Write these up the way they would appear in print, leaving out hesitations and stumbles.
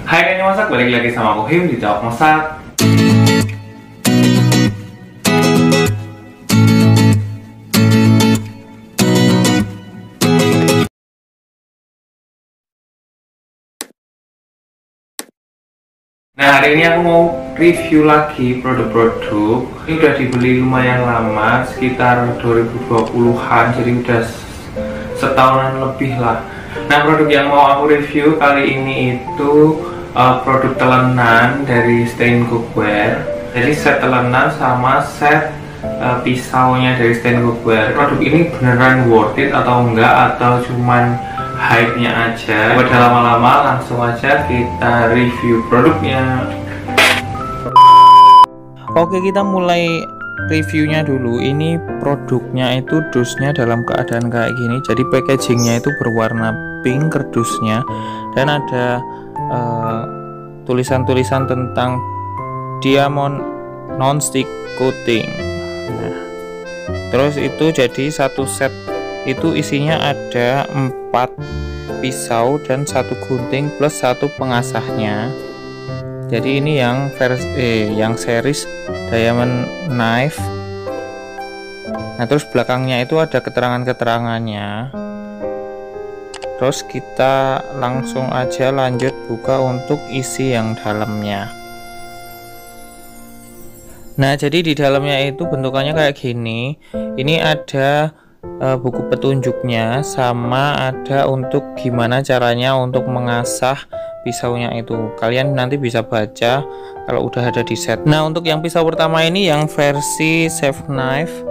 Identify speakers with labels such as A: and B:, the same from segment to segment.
A: Hai kayaknya masak, balik lagi sama aku Him di Jawab Masak. Nah, hari ini aku mau review lagi produk-produk. Ini udah dibeli lumayan lama, sekitar 2020-an, jadi udah setahunan lebih lah. Nah, produk yang mau aku review kali ini itu produk telenan dari Stain Cookware. Jadi set telenan sama set pisaunya dari Stain Cookware. Produk ini beneran worth it atau enggak, atau cuman hype-nya aja? Udah lama-lama, langsung aja kita review produknya.
B: Oke, kita mulai reviewnya dulu. Ini produknya itu dusnya dalam keadaan kayak gini. Jadi packagingnya itu berwarna pink kerdusnya, dan ada tulisan-tulisan tentang diamond non-stick coating. Nah, terus itu jadi satu set itu isinya ada 4 pisau dan 1 gunting plus 1 pengasahnya. Jadi ini yang yang series diamond knife. Nah, terus belakangnya itu ada keterangan-keterangannya. Terus kita langsung aja lanjut buka untuk isi yang dalamnya. Nah, jadi di dalamnya itu bentukannya kayak gini. Ini ada buku petunjuknya, sama ada untuk gimana caranya untuk mengasah pisaunya itu. Kalian nanti bisa baca kalau udah ada di set. Nah, untuk yang pisau pertama ini yang versi chef knife,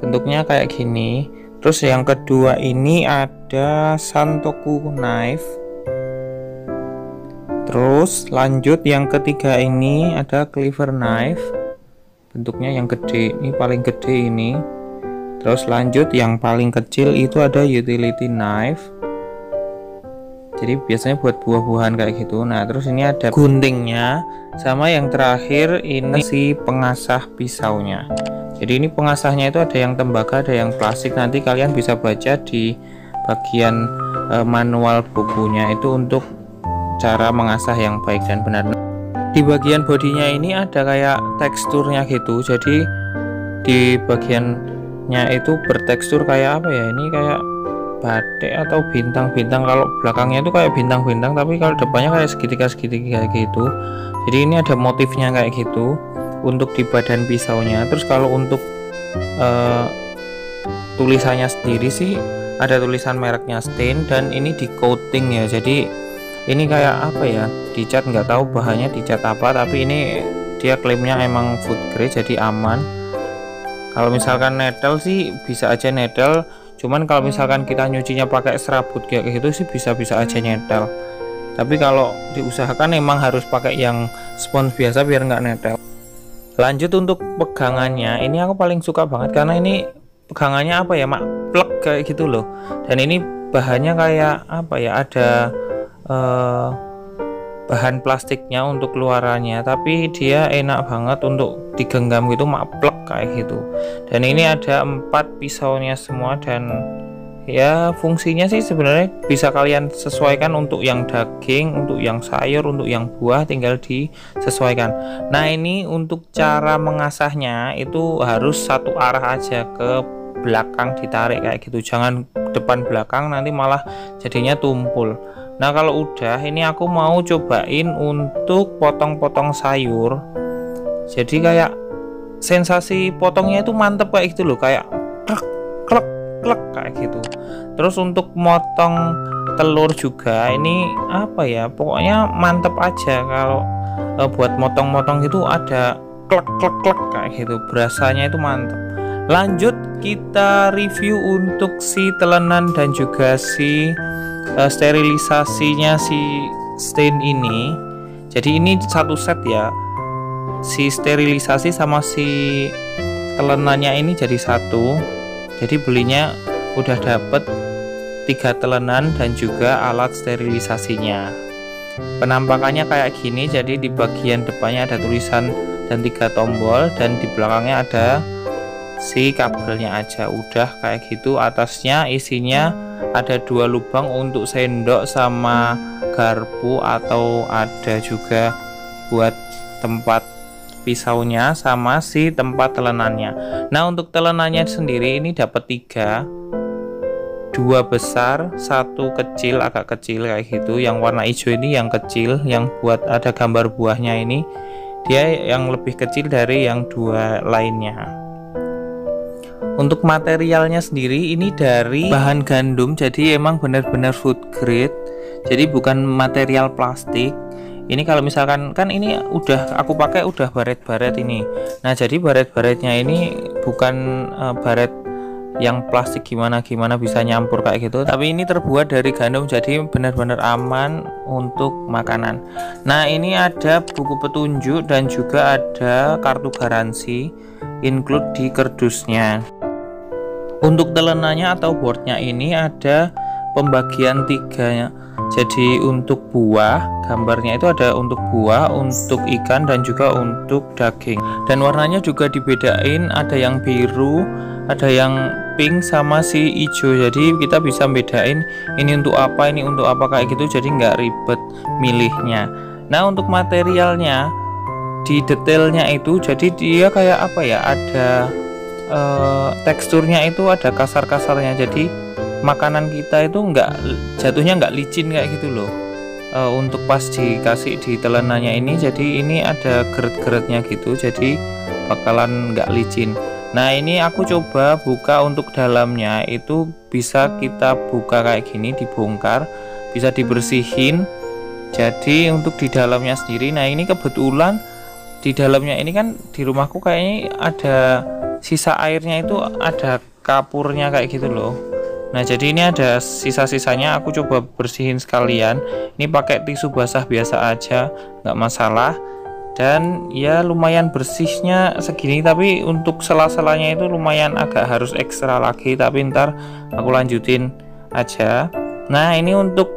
B: bentuknya kayak gini. Terus yang kedua ini ada Santoku knife. Terus lanjut yang ketiga ini ada cleaver knife, bentuknya yang gede, ini paling gede ini. Terus lanjut yang paling kecil itu ada utility knife, jadi biasanya buat buah-buahan kayak gitu. Nah, terus ini ada guntingnya, sama yang terakhir ini si pengasah pisaunya. Jadi ini pengasahnya itu ada yang tembaga, ada yang plastik. Nanti kalian bisa baca di bagian manual bukunya itu untuk cara mengasah yang baik dan benar. Di bagian bodinya ini ada kayak teksturnya gitu, jadi di bagiannya itu bertekstur kayak apa ya, ini kayak batik atau bintang-bintang. Kalau belakangnya itu kayak bintang-bintang, tapi kalau depannya kayak segitiga-segitiga gitu. Jadi ini ada motifnya kayak gitu untuk di badan pisaunya. Terus kalau untuk tulisannya sendiri sih ada tulisan mereknya Stain, dan ini di coating ya. Jadi ini kayak apa ya, dicat, nggak tahu bahannya dicat apa, tapi ini dia klaimnya emang food grade, jadi aman. Kalau misalkan needle sih bisa aja needle, cuman kalau misalkan kita nyucinya pakai serabut kayak gitu sih bisa-bisa aja needle. Tapi kalau diusahakan emang harus pakai yang spons biasa biar nggak needle. Lanjut untuk pegangannya, ini aku paling suka banget karena ini pegangannya apa ya, mak, plek kayak gitu loh. Dan ini bahannya kayak apa ya, ada bahan plastiknya untuk luarannya, tapi dia enak banget untuk digenggam gitu, mak, plek kayak gitu. Dan ini ada 4 pisaunya semua, dan ya fungsinya sih sebenarnya bisa kalian sesuaikan untuk yang daging, untuk yang sayur, untuk yang buah, tinggal disesuaikan. Nah, ini untuk cara mengasahnya itu harus satu arah aja, ke belakang ditarik kayak gitu, jangan depan belakang, nanti malah jadinya tumpul. Nah, kalau udah ini aku mau cobain untuk potong-potong sayur. Jadi kayak sensasi potongnya itu mantep kayak gitu loh, kayak klek klek klek kayak gitu. Terus untuk motong telur juga ini apa ya, pokoknya mantep aja. Kalau buat motong-motong itu ada klek klek klek kayak gitu, berasanya itu mantep. Lanjut kita review untuk si telenan dan juga si sterilisasinya si Stain ini. Jadi ini satu set ya, si sterilisasi sama si telenannya ini jadi satu. Jadi belinya udah dapet 3 telenan dan juga alat sterilisasinya. Penampakannya kayak gini. Jadi di bagian depannya ada tulisan dan 3 tombol, dan di belakangnya ada si kabelnya aja, udah kayak gitu. Atasnya isinya ada 2 lubang untuk sendok sama garpu atau ada juga buat tempat pisaunya sama si tempat telenannya. Nah, untuk telenannya sendiri ini dapat 3, 2 besar, 1 kecil, agak kecil kayak gitu. Yang warna hijau ini yang kecil, yang buat ada gambar buahnya ini dia yang lebih kecil dari yang 2 lainnya. Untuk materialnya sendiri ini dari bahan gandum, jadi emang benar-benar food grade, jadi bukan material plastik. Ini kalau misalkan kan ini udah aku pakai udah baret-baret ini. Nah, jadi baret-baretnya ini bukan baret yang plastik gimana bisa nyampur kayak gitu, tapi ini terbuat dari gandum, jadi benar-benar aman untuk makanan. Nah, ini ada buku petunjuk dan juga ada kartu garansi include di kardusnya. Untuk telenanya atau boardnya ini ada pembagian 3. Jadi untuk buah, gambarnya itu ada untuk buah, untuk ikan, dan juga untuk daging. Dan warnanya juga dibedain, ada yang biru, ada yang pink, sama si hijau. Jadi kita bisa bedain ini untuk apa, ini untuk apa kayak gitu. Jadi nggak ribet milihnya. Nah, untuk materialnya di detailnya itu, jadi dia kayak apa ya? Ada teksturnya itu ada kasar-kasarnya. Jadi makanan kita itu jatuhnya nggak licin kayak gitu loh. Untuk pas dikasih di telenanya ini, jadi ini ada geret-geretnya gitu, jadi bakalan nggak licin. Nah, ini aku coba buka untuk dalamnya, itu bisa kita buka kayak gini, dibongkar, bisa dibersihin. Jadi untuk di dalamnya sendiri, nah ini kebetulan di dalamnya ini kan di rumahku kayaknya ada sisa airnya, itu ada kapurnya kayak gitu loh. Nah, jadi ini ada sisa-sisanya, aku coba bersihin sekalian. Ini pakai tisu basah biasa aja, nggak masalah. Dan ya lumayan bersihnya segini, tapi untuk sela-selanya itu lumayan agak harus ekstra lagi, tapi ntar aku lanjutin aja. Nah, ini untuk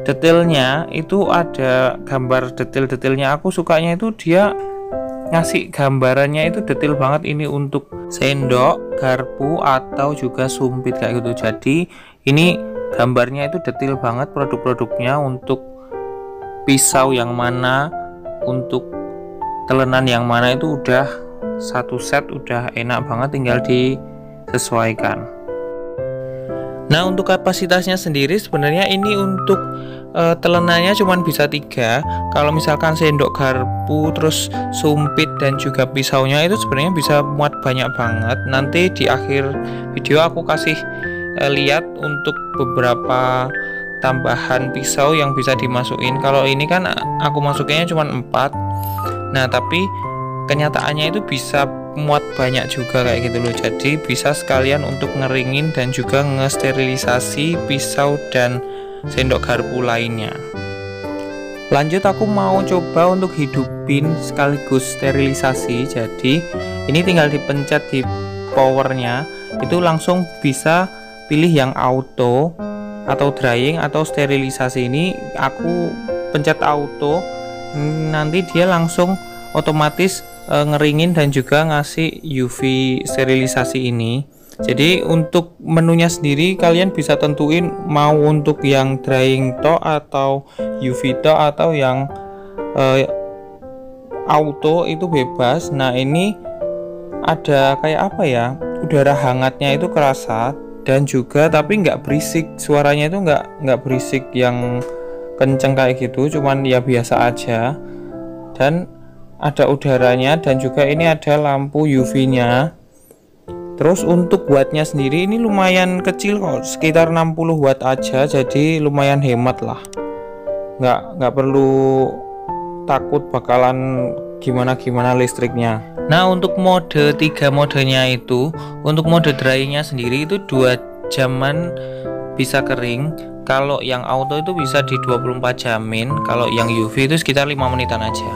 B: detailnya itu ada gambar detail-detailnya. Aku sukanya itu dia ngasih gambarannya itu detail banget. Ini untuk sendok, garpu, atau juga sumpit kayak gitu. Jadi ini gambarnya itu detail banget, produk-produknya untuk pisau yang mana, untuk telenan yang mana, itu udah satu set, udah enak banget, tinggal disesuaikan. Nah, untuk kapasitasnya sendiri sebenarnya ini untuk telenannya cuma bisa 3. Kalau misalkan sendok, garpu, terus sumpit dan juga pisaunya itu sebenarnya bisa muat banyak banget. Nanti di akhir video aku kasih lihat untuk beberapa tambahan pisau yang bisa dimasukin. Kalau ini kan aku masukinnya cuma 4. Nah, tapi kenyataannya itu bisa muat banyak juga kayak gitu loh. Jadi bisa sekalian untuk ngeringin dan juga ngesterilisasi pisau dan sendok garpu lainnya. Lanjut, aku mau coba untuk hidupin sekaligus sterilisasi. Jadi ini tinggal dipencet di powernya, itu langsung bisa pilih yang auto atau drying atau sterilisasi. Ini aku pencet auto, nanti dia langsung otomatis ngeringin dan juga ngasih UV sterilisasi ini. Jadi untuk menunya sendiri kalian bisa tentuin mau untuk yang drying to atau UV to atau yang auto, itu bebas. Nah, ini ada kayak apa ya, udara hangatnya itu kerasa, dan juga tapi nggak berisik, suaranya itu nggak berisik yang kenceng kayak gitu, cuman ya biasa aja. Dan ada udaranya, dan juga ini ada lampu UV-nya. Terus untuk wattnya sendiri ini lumayan kecil kok, sekitar 60 watt aja, jadi lumayan hemat lah. Nggak perlu takut bakalan gimana listriknya. Nah, untuk mode 3 modenya itu, untuk mode dryingnya sendiri itu 2 jaman bisa kering. Kalau yang auto itu bisa di 24 jamin, kalau yang UV itu sekitar 5 menitan aja.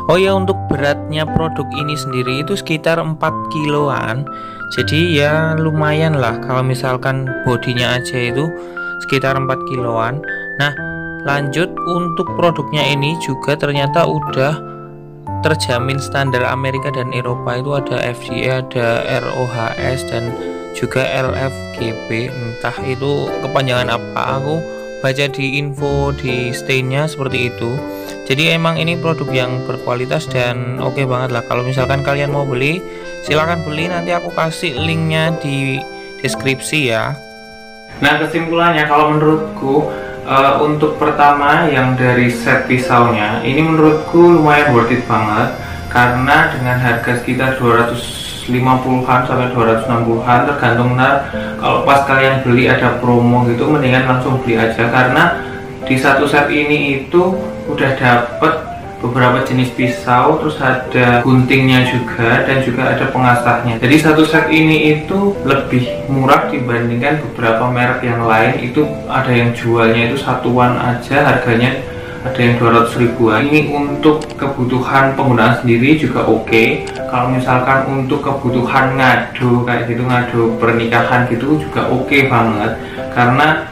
B: Oh ya, untuk beratnya produk ini sendiri itu sekitar 4 kiloan. Jadi ya lumayan lah, kalau misalkan bodinya aja itu sekitar 4 kiloan. Nah, lanjut untuk produknya ini juga ternyata udah terjamin standar Amerika dan Eropa, itu ada FDA, ada ROHS, dan juga LFGB. Entah itu kepanjangan apa, aku baca di info di stainnya seperti itu. Jadi emang ini produk yang berkualitas dan oke banget lah. Kalau misalkan kalian mau beli, silahkan beli, nanti aku kasih linknya di deskripsi ya.
A: Nah, kesimpulannya kalau menurutku untuk pertama yang dari set pisaunya ini menurutku lumayan worth it banget, karena dengan harga sekitar 250-an sampai 260-an tergantung. Nah, kalau pas kalian beli ada promo gitu, mendingan langsung beli aja, karena di satu set ini itu udah dapet beberapa jenis pisau, terus ada guntingnya juga, dan juga ada pengasahnya. Jadi satu set ini itu lebih murah dibandingkan beberapa merek yang lain. Itu ada yang jualnya itu satuan aja harganya ada yang 200 ribuan. Ini untuk kebutuhan penggunaan sendiri juga oke. Kalau misalkan untuk kebutuhan ngado kayak gitu, ngado pernikahan gitu juga oke banget, karena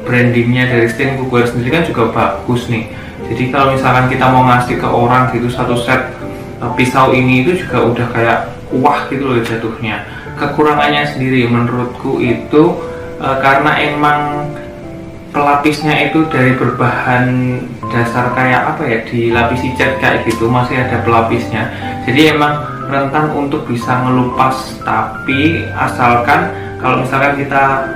A: brandingnya dari Stain Cookware sendiri kan juga bagus nih. Jadi kalau misalkan kita mau ngasih ke orang gitu satu set pisau ini itu juga udah kayak wah gitu loh jatuhnya. Kekurangannya sendiri menurutku itu karena emang pelapisnya itu dari berbahan dasar kayak apa ya, dilapisi cat kayak gitu, masih ada pelapisnya. Jadi emang rentan untuk bisa ngelupas, tapi asalkan kalau misalkan kita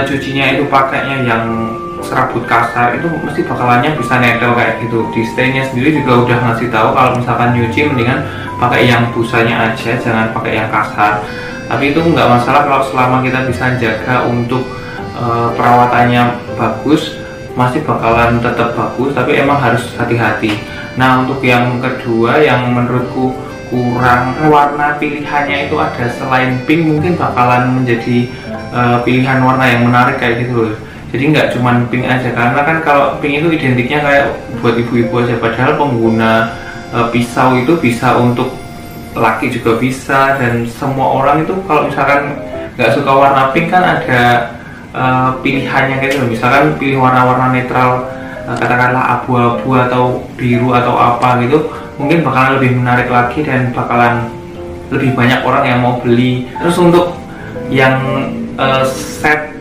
A: cucinya itu pakainya yang serabut kasar, itu mesti bakalannya bisa netel kayak gitu. Di stainnya sendiri juga udah ngasih tahu kalau misalkan nyuci mendingan pakai yang busanya aja, jangan pakai yang kasar. Tapi itu nggak masalah kalau selama kita bisa jaga untuk perawatannya bagus, masih bakalan tetap bagus, tapi emang harus hati-hati. Nah, untuk yang kedua yang menurutku kurang, warna pilihannya itu ada selain pink, mungkin bakalan menjadi pilihan warna yang menarik kayak gitu loh. Jadi nggak cuman pink aja, karena kan kalau pink itu identiknya kayak buat ibu-ibu aja, padahal pengguna pisau itu bisa untuk laki juga bisa, dan semua orang itu kalau misalkan nggak suka warna pink kan ada pilihannya kayak gitu. Misalkan pilih warna-warna netral, katakanlah abu-abu atau biru atau apa gitu, mungkin bakalan lebih menarik lagi dan bakalan lebih banyak orang yang mau beli. Terus untuk yang set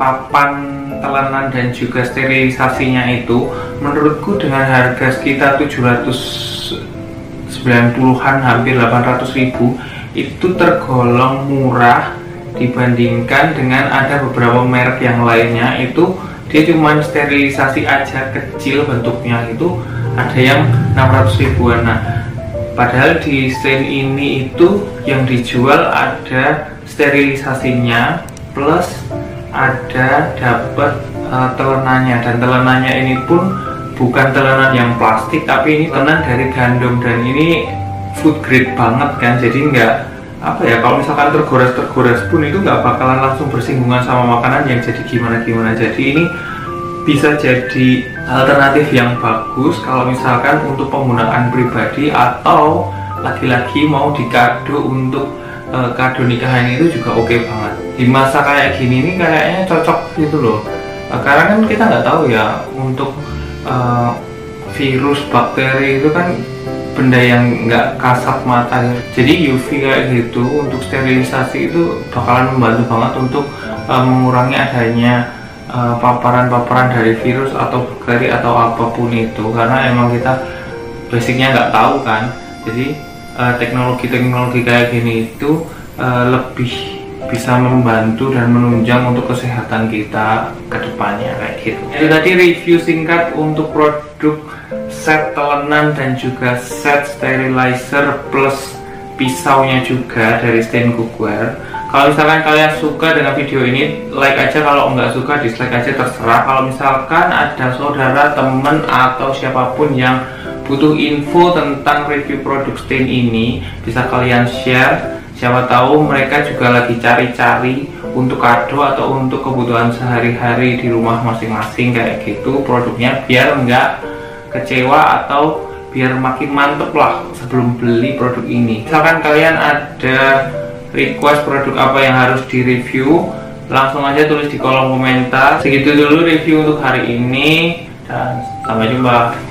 A: papan telenan dan juga sterilisasinya itu menurutku dengan harga sekitar 790-an hampir 800 ribu itu tergolong murah dibandingkan dengan ada beberapa merek yang lainnya. Itu dia cuma sterilisasi aja kecil bentuknya, itu ada yang 600 ribuan. Nah, padahal di Stain ini itu yang dijual ada sterilisasinya plus ada dapat telenannya, dan telenannya ini pun bukan telenan yang plastik, tapi ini telenan dari gandum, dan ini food grade banget kan. Jadi nggak apa ya, kalau misalkan tergores pun itu nggak bakalan langsung bersinggungan sama makanan yang jadi gimana. Jadi ini bisa jadi alternatif yang bagus kalau misalkan untuk penggunaan pribadi atau laki-laki mau dikado untuk kado nikahan, itu juga oke banget. Di masa kayak gini ini kayaknya cocok gitu loh, karena kan kita nggak tahu ya untuk virus, bakteri itu kan benda yang nggak kasat mata. Jadi UV kayak gitu untuk sterilisasi itu bakalan membantu banget untuk mengurangi adanya paparan-paparan dari virus atau bakteri atau apapun itu, karena emang kita basicnya nggak tahu kan. Jadi teknologi kayak gini itu lebih bisa membantu dan menunjang untuk kesehatan kita ke depannya kayak gitu. Itu tadi review singkat untuk produk set telenan dan juga set sterilizer plus pisaunya juga dari Stain Cookware. Kalau misalkan kalian suka dengan video ini, like aja. Kalau nggak suka, dislike aja, terserah. Kalau misalkan ada saudara, temen, atau siapapun yang butuh info tentang review produk Stain ini, bisa kalian share. Siapa tahu mereka juga lagi cari-cari untuk kado atau untuk kebutuhan sehari-hari di rumah masing-masing kayak gitu produknya, biar nggak kecewa atau biar makin mantep lah sebelum beli produk ini. Misalkan kalian ada request produk apa yang harus direview, langsung aja tulis di kolom komentar. Segitu dulu review untuk hari ini, dan sampai jumpa.